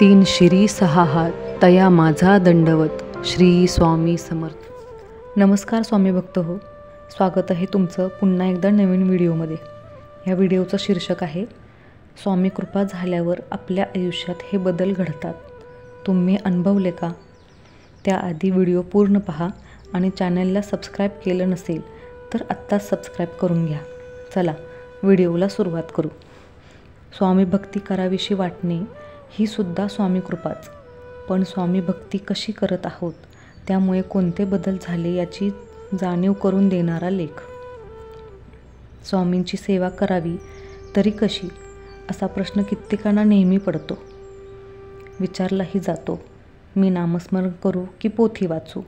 तीन शिरी सहा हात तया माझा दंडवत. श्री स्वामी समर्थ. नमस्कार स्वामी भक्त हो, स्वागत आहे तुमचं पुन्हा एकदा नवीन व्हिडिओमध्ये. या व्हिडिओचं शीर्षक आहे स्वामी कृपा झाल्यावर आपल्या आयुष्यात हे बदल घडतात, तुम्ही अनुभवले का? त्याआधी व्हिडिओ पूर्ण पहा आणि चॅनलला सबस्क्राईब केलं नसेल तर आत्ताच सबस्क्राईब करून घ्या. चला व्हिडिओला सुरुवात करू. स्वामी भक्ती करावीशी वाटणे ही सुद्धा स्वामी कृपाच. पण स्वामी भक्ती कशी करत आहोत, त्यामुळे कोणते बदल झाले याची जाणीव करून देणारा लेख. स्वामींची सेवा करावी तरी कशी, असा प्रश्न कित्येकांना नेहमी पडतो. विचारलाही जातो, मी नामस्मरण करू की पोथी वाचू,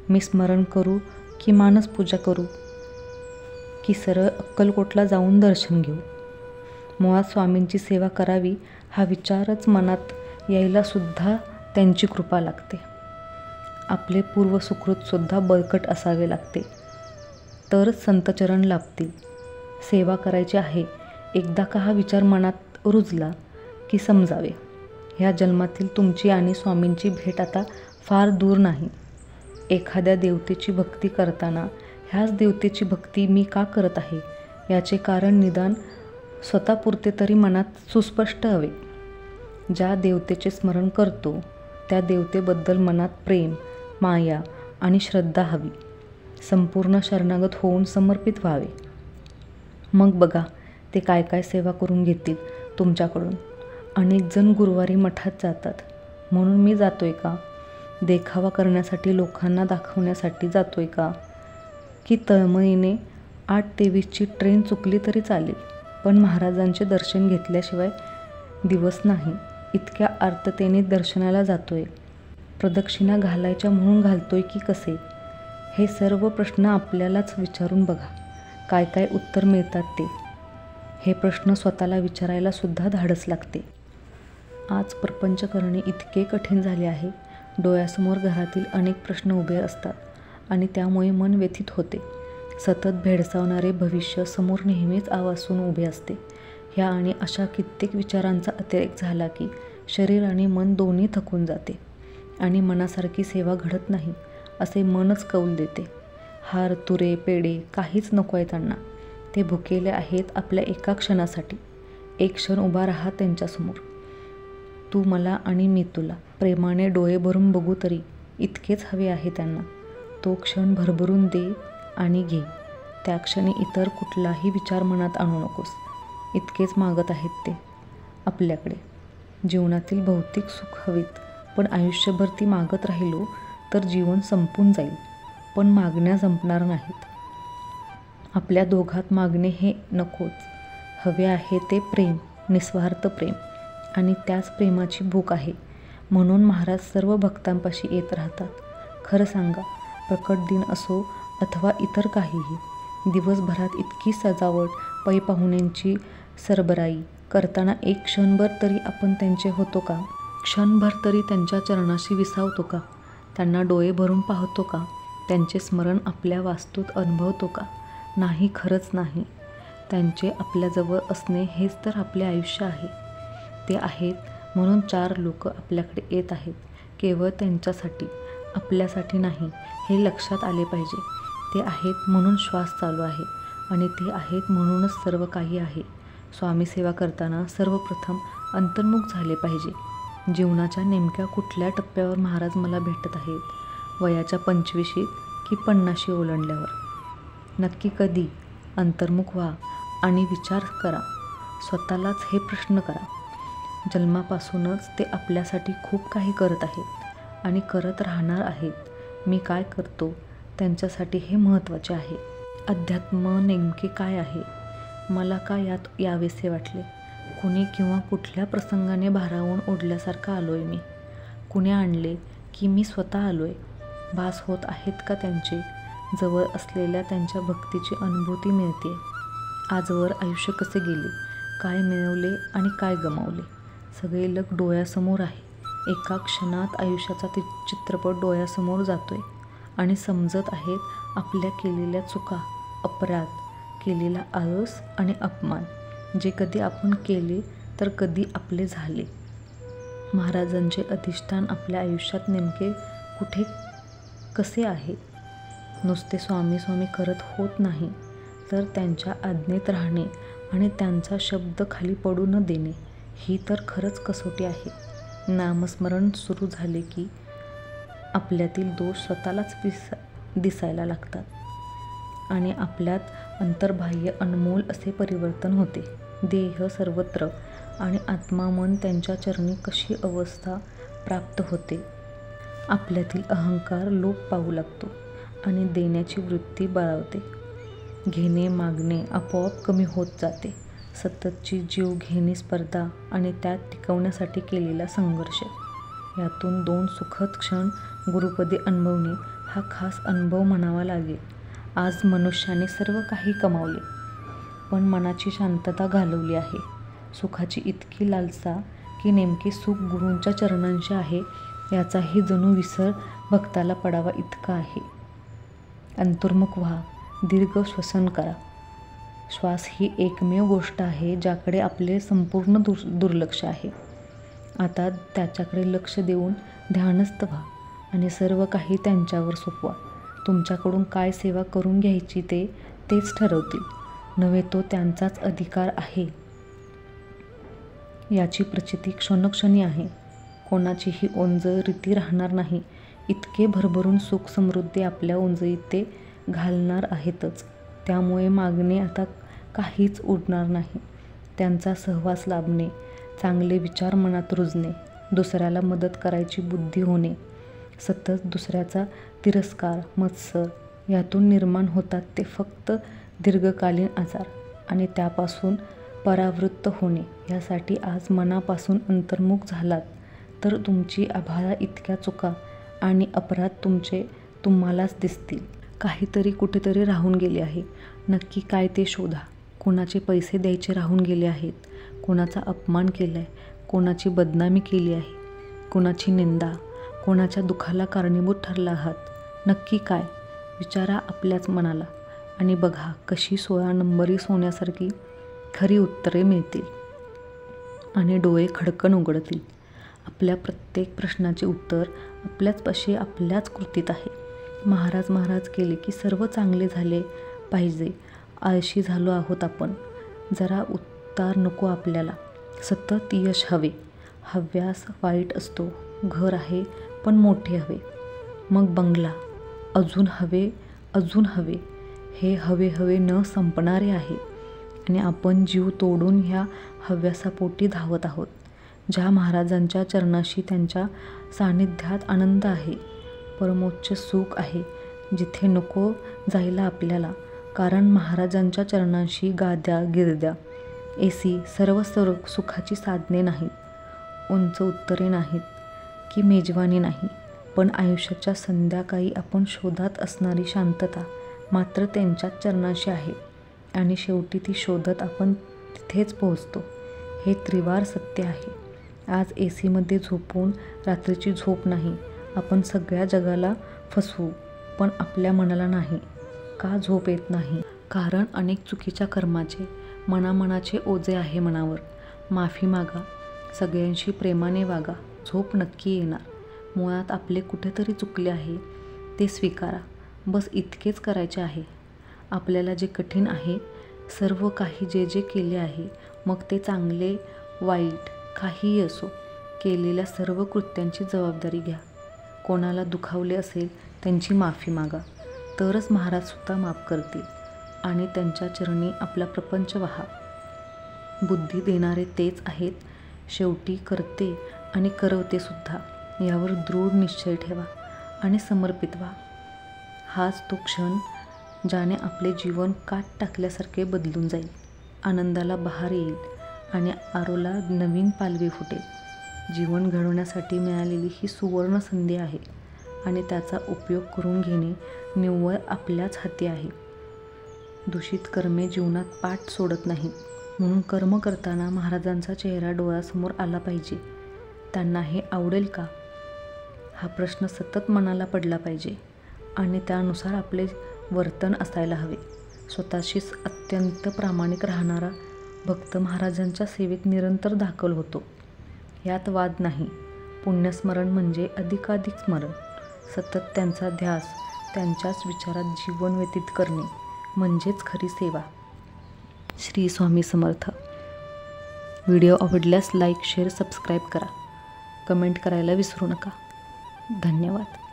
मी स्मरण करू की मानसपूजा करू, की सरळ अक्कलकोटला जाऊन दर्शन घेऊ. मुळात स्वामींची सेवा करावी हा विचारच मनात यायला सुद्धा त्यांची कृपा लागते. आपले पूर्व सुकृतसुद्धा बळकट असावे लागते, तरच संतचरण लाभतील. सेवा करायची आहे एकदा का हा विचार मनात रुजला की समजावे, ह्या जन्मातील तुमची आणि स्वामींची भेट आता फार दूर नाही. एखाद्या देवतेची भक्ती करताना ह्याच देवतेची भक्ती मी का करत आहे याचे कारण निदान स्वतःपुरते तरी मनात सुस्पष्ट हवे. ज्या देवतेचे स्मरण करतो त्या देवतेबद्दल मनात प्रेम, माया आणि श्रद्धा हवी. संपूर्ण शरणागत होऊन समर्पित व्हावे. मग बघा ते काय काय सेवा करून घेतील तुमच्याकडून. अनेक जण गुरुवारी मठात जातात म्हणून मी जातोय का? देखावा करण्यासाठी, लोकांना दाखवण्यासाठी जातोय का? की तळमळीने 8:23ची ट्रेन चुकली तरी चालेल, पण महाराजांचे दर्शन घेतल्याशिवाय दिवस नाही, इतक्या आर्ततेने दर्शनाला जातोय? प्रदक्षिणा घालायच्या म्हणून घालतोय की कसे? हे सर्व प्रश्न आपल्यालाच विचारून बघा, काय काय उत्तर मिळतात ते. हे प्रश्न स्वतःला विचारायला सुद्धा धाडस लागते. आज प्रपंच करणे इतके कठीण झाले आहे. डोळ्यासमोर घरातील अनेक प्रश्न उभे असतात आणि त्यामुळे मन व्यथित होते. सतत भेडसावणारे भविष्य समोर नेहमीच आवासून उभे असते. ह्या आणि अशा कित्येक विचारांचा अतिरेक झाला की शरीर आणि मन दोन्ही थकून जाते आणि मनासारखी सेवा घडत नाही असे मनच कौल देते. हार, तुरे, पेढे काहीच नको आहे त्यांना. ते भुकेले आहेत आपल्या एका क्षणासाठी. एक क्षण उभा राहा त्यांच्यासमोर. तू मला आणि मी तुला, प्रेमाने डोळे भरून बघू तरी, इतकेच हवे आहे त्यांना. तो क्षण भरभरून दे आणि घे. त्या क्षणी इतर कुठलाही विचार मनात आणू नकोस. इतकेच मागत आहेत ते आपल्याकडे. जीवनातील भौतिक सुख हवीत, पण आयुष्यभर ती मागत राहिलो तर जीवन संपून जाईल, पण मागण्या संपणार नाहीत. आपल्या दोघात मागणे हे नकोच. हवे आहे ते प्रेम, निस्वार्थ प्रेम, आणि त्याच प्रेमाची भूक आहे म्हणून महाराज सर्व भक्तांपाशी येत राहतात. खरं सांगा, प्रकट दिन असो अथवा इतर काहीही, दिवसभरात इतकी सजावट, पै पाहुण्यांची सरबराई करताना एक क्षणभर तरी आपण त्यांचे होतो का? क्षणभर तरी त्यांच्या चरणाशी विसावतो का? त्यांना डोळे भरून पाहतो का? त्यांचे स्मरण आपल्या वास्तूत अनुभवतो का? नाही, खरंच नाही. त्यांचे आपल्याजवळ असणे हेच तर आपले आयुष्य आहे. ते आहेत म्हणून 4 लोक आपल्याकडे येत आहेत, केवळ त्यांच्यासाठी, आपल्यासाठी नाही, हे लक्षात आले पाहिजे. ते आहेत म्हणून श्वास चालू आहे आणि ते आहेत म्हणूनच सर्व काही आहे. स्वामी सेवा करताना सर्वप्रथम अंतर्मुख झाले पाहिजे. जीवनाच्या नेमक्या कुठल्या टप्प्यावर महाराज मला भेटत आहेत? वयाच्या 25शीत की 50शी ओलांडल्यावर? नक्की कधी? अंतर्मुख व्हा आणि विचार करा. स्वतःलाच हे प्रश्न करा. जन्मापासूनच ते आपल्यासाठी खूप काही करत आहेत आणि करत राहणार आहेत. मी काय करतो त्यांच्यासाठी हे महत्त्वाचे आहे. अध्यात्म नेमके काय आहे? मला का यात यावेसे वाटले? कुणी किंवा कुठल्या प्रसंगाने भारावून ओढल्यासारखं आलोय मी? कुणी आणले की मी स्वतः आलोय? भास होत आहेत का त्यांचे? जवळ असलेल्या त्यांच्या भक्तीची अनुभूती मिळते. आजवर आयुष्य कसे गेले, काय मिळवले आणि काय गमावले, सगळे लग डोळ्यासमोर आहे. एका क्षणात आयुष्याचा चित्रपट डोळ्यासमोर जातोय आणि समजत आहेत आपल्या केलेल्या चुका, अपराध, केलेला आळस आणि अपमान, जे कधी आपण केले तर कधी आपले झाले. महाराजांचे अधिष्ठान आपल्या आयुष्यात नेमके कुठे कसे आहे? नुसते स्वामी स्वामी करत होत नाही, तर त्यांच्या आज्ञेत राहणे आणि त्यांचा शब्द खाली पडू न देणे, ही तर खरंच कसोटी आहे. नामस्मरण सुरू झाले की आपल्यातील दोष स्वतःलाच दिसायला लागतात आणि आपल्यात अंतर्बाह्य अनमोल असे परिवर्तन होते. देह सर्वत्र आणि आत्मा मन त्यांच्या चरणी कशी अवस्था प्राप्त होते. आपल्यातील अहंकार लोप पावू लागतो आणि देण्याची वृत्ती बळावते. घेणे मागणे आपोआप कमी होत जाते. सततची जीव घेणी स्पर्धा आणि त्यात टिकवण्यासाठी केलेला संघर्ष, यातून 2 सुखद क्षण गुरुपदी अनुभवणे हा खास अनुभव म्हणावा लागेल. आज मनुष्याने सर्व काही कमावले, पण मनाची शांतता घालवली आहे. सुखाची इतकी लालसा की नेमके सुख गुरूंच्या चरणांशी आहे याचाही जणू विसर भक्ताला पडावा इतका आहे. अंतर्मुख व्हा, दीर्घ श्वसन करा. श्वास ही एकमेव गोष्ट आहे ज्याकडे आपले संपूर्ण दुर्लक्ष आहे. आता त्याच्याकडे लक्ष देऊन ध्यानस्थ व्हा आणि सर्व काही त्यांच्यावर सोपवा. तुमच्याकडून काय सेवा करून घ्यायची तेच ठरवतील, नव्हे तो त्यांचाच अधिकार आहे. याची प्रचिती क्षणोक्षणी आहे. कोणाचीही ओंज रीती राहणार नाही इतके भरभरून सुख समृद्धी आपल्या ओंजळीत ते घालणार आहेतच. त्यामुळे मागणे आता काहीच उरणार नाही. त्यांचा सहवास लाभणे, चांगले विचार मनात रुजणे, दुसऱ्याला मदत करायची बुद्धी होणे, सतत दुसऱ्याचा तिरस्कार मत्सर यातून निर्माण होतात ते फक्त दीर्घकालीन आजार आणि त्यापासून परावृत्त होणे. यासाठी आज मनापासून अंतर्मुख झालात तर तुमची आभाळा इतक्या चुका आणि अपराध तुम्हालाच दिसतील. काहीतरी कुठेतरी राहून गेले आहे. नक्की काय ते शोधा. कोणाचे पैसे द्यायचे राहून गेले आहेत, कोणाचा अपमान केला आहे, कोणाची बदनामी केली आहे, कोणाची निंदा, कोणाच्या दुःखाला कारणीभूत ठरला आहात. नक्की काय? विचारा आपल्याच मनाला आणि बघा कशी 16 नंबरी सोन्यासारखी खरी उत्तरे मिळतील आणि डोळे खडकन उघडतील. आपल्या प्रत्येक प्रश्नाचे उत्तर आपल्याचपाशी आपल्याच कृतीत आहे. महाराज केले की सर्व चांगले झाले पाहिजे. आळशी झालो आहोत आपण. जरा उतार नको आपल्याला. सतत यश हवे. हव्यास वाईट असतो. घर आहे पण मोठे हवे, मग बंगला, अजून हवे. हे हवे न संपणारे आहे आणि आपण जीव तोडून ह्या हव्यासापोटी धावत आहोत. ज्या महाराजांच्या चरणाशी त्यांच्या सानिध्यात आनंद आहे, परमोच्च सुख आहे, जिथे नको जायला आपल्याला. कारण महाराजांच्या चरणांशी गाद्या गिरद्या AC सर्व सुखाची साधने नाहीत, उंच उत्तरे नाहीत की मेजवानी नाही, पण आयुष्याच्या संध्याकाळी आपण शोधात असणारी शांतता मात्र त्यांच्याच चरणांशी आहे आणि शेवटी ती शोधत आपण तिथेच पोहोचतो. हे त्रिवार सत्य आहे. आज AC मध्ये झोपून रात्रीची झोप नाही. आपण सगळ्या जगाला फसवू पण आपल्या मनाला नाही. का झोप येत नाही? कारण अनेक चुकीच्या कर्माचे मनाचे ओझे आहे मनावर. माफी मागा, सगळ्यांशी प्रेमाने वागा, झोप नक्की येणार. मुळात आपले कुठेतरी चुकले आहे ते स्वीकारा. बस इतकेच करायचे आहे. आपल्याला जे कठीण आहे, सर्व काही जे केले आहे, मग ते चांगले वाईट काहीही असो, केलेल्या सर्व कृत्यांची जबाबदारी घ्या. कोणाला दुखावले असेल त्यांची माफी मागा, तरच महाराजसुद्धा माफ करतील आणि त्यांच्या चरणी आपला प्रपंच वाहा. बुद्धी देणारे तेच आहेत, शेवटी करते आणि करवतेसुद्धा. यावर दृढ निश्चय ठेवा आणि समर्पित व्हा. हाच तो क्षण ज्याने आपले जीवन काट टाकल्यासारखे बदलून जाईल. आनंदाला बहार येईल आणि आरोला नवीन पालवी फुटेल. जीवन घडवण्यासाठी मिळालेली ही सुवर्ण संधी आहे आणि त्याचा उपयोग करून घेणे निव्वळ आपल्याच हाती आहे. दूषित कर्मे जीवनात पाठ सोडत नाहीत. म्हणून कर्म करताना महाराजांचा चेहरा डोळ्यासमोर आला पाहिजे. त्यांना हे आवडेल का? हा प्रश्न सतत मनाला पडला पाहिजे आणि त्यानुसार आपले वर्तन असायला हवे. स्वतःशीच अत्यंत प्रामाणिक राहणारा भक्त महाराजांच्या सेवेत निरंतर दाखल होतो. यात वाद नाही. पुण्यस्मरण म्हणजे अधिकाधिक स्मरण, सतत त्यांचा ध्यास, त्यांच्याच विचारात जीवन व्यतीत करणे म्हणजेच खरी सेवा. श्री स्वामी समर्थ. व्हिडिओ आवडल्यास लाईक, शेअर, सबस्क्राईब करा. कमेंट करायला विसरू नका. धन्यवाद.